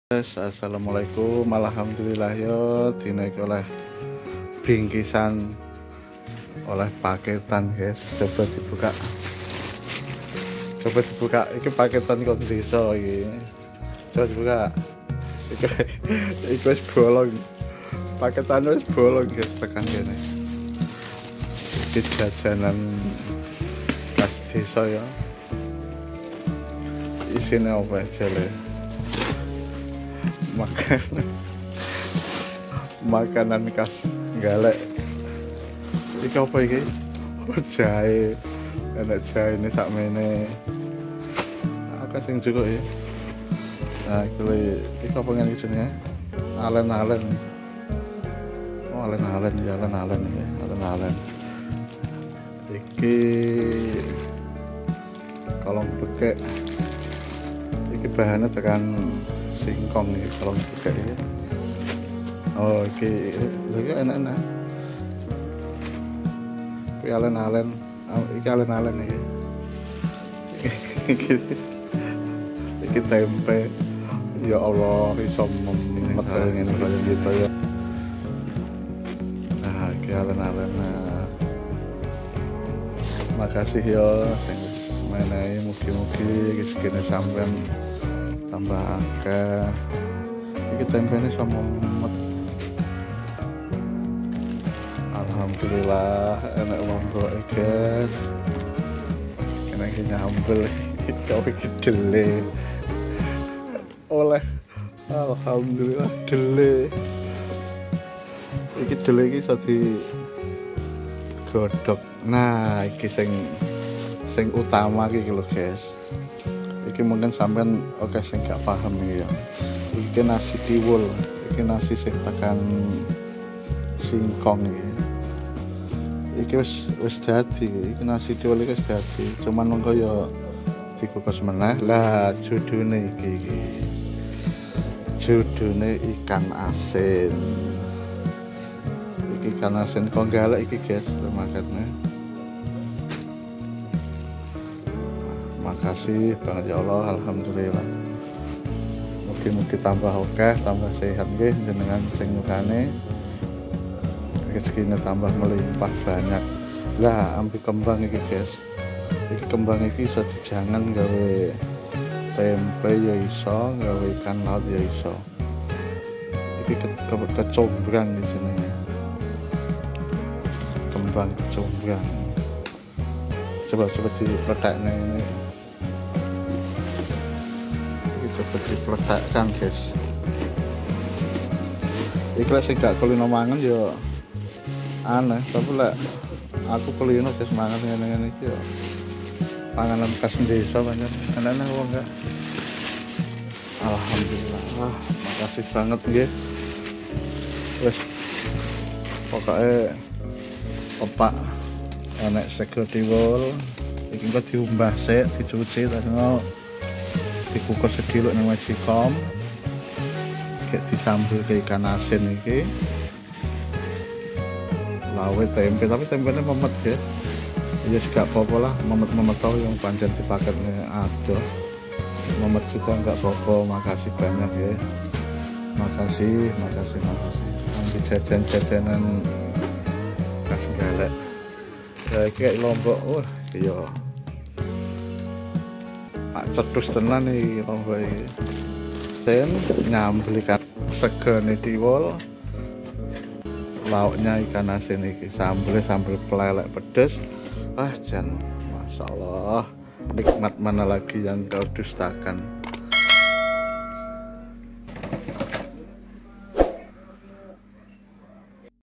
Assalamualaikum, alhamdulillah yo dinaik oleh bingkisan oleh paketan guys. Coba dibuka iki paketan kok desa iki. Coba dibuka. Iki wis bolong. Paketan wis bolong guys, tekan kene. Iki jajanan khas desa ya. Isine apa aja le? Makanan khas Galek. Iki apa iki? Jahe. Enak jahe ini sakmene. Akeh sing juga ya. Nah, iki apa ngene jenenge? Alen-alen. Oh, alen-alen ya, alen-alen iki. Alen-alen. Iki kolong bekek. Iki bahannya tekan singkong nih kalau buka ini. Oh iki enak-enak. Iki alen-alen, iki alen-alen iki. Iki tempe. Ya Allah, iso memet ngene kaya gitu ya. Nah, iki alen-alen. Makasih ya sing menehi, mugi-mugi iki segene sampean tambah akeh. Iki tempene sama mumet. Alhamdulillah enak wong kok guys. Kena iki nyambel kau iki dele. Oleh alhamdulillah dele. Iki dele iki iso di godhog. Nah, iki sing utama iki lho guys. Iki mungkin sampean oke sing gak paham iki ya. Iki nasi tiwul, iki nasi sing tekan singkong iki. Iki wis dadi, iki nasi tiwul iki wis dadi. Cuman mengko ya dikukus meneh. Lah judune iki. Judune ikan asin. Iki ikan asin kok Galek iki guys, makane. Makasih banget ya Allah, alhamdulillah. Mugi-mugi tambah oke, tambah sehat nggih jenengan sing nyukane. Rezekine tambah melimpah banyak. Lah ambil kembang iki guys. Iki kembang iki iso dijangan gawe tempe ya iso, gawe ikan laut ya iso. Iki kecombrang di sini. Kembang kecombrang. Coba diletakne ini. Seperti diletakkan guys. Iki sing gak kulino mangan ya aneh, tapi lek aku kulino guys mangan ngene-ngene iki ya panganan khas desa banyak enak-enak wong enggak. Alhamdulillah, makasih banget nggih. Wes pokoke opak enek sego tiwul iki kok diumbah sik, dicuci terus dikukus sediluk nang magicom. Kayak disambel ke ikan asin iki. Lawe tempe, tapi tempenya memet ya. Ya gak apa-apa lah, memet-memet tau yang pancen di paketnya ada. Memet juga enggak apa-apa, makasih banyak ya. Makasih. Ambil jajan-jajanan khas Galek. Ya kayak Lombok, iya. Cetus tenan nih lombok iki. Sen nyambelikan segone tiwul. Lauknya ikan asin iki, sambel pelelek pedes. Jan, masyaallah. Nikmat mana lagi yang kau dustakan.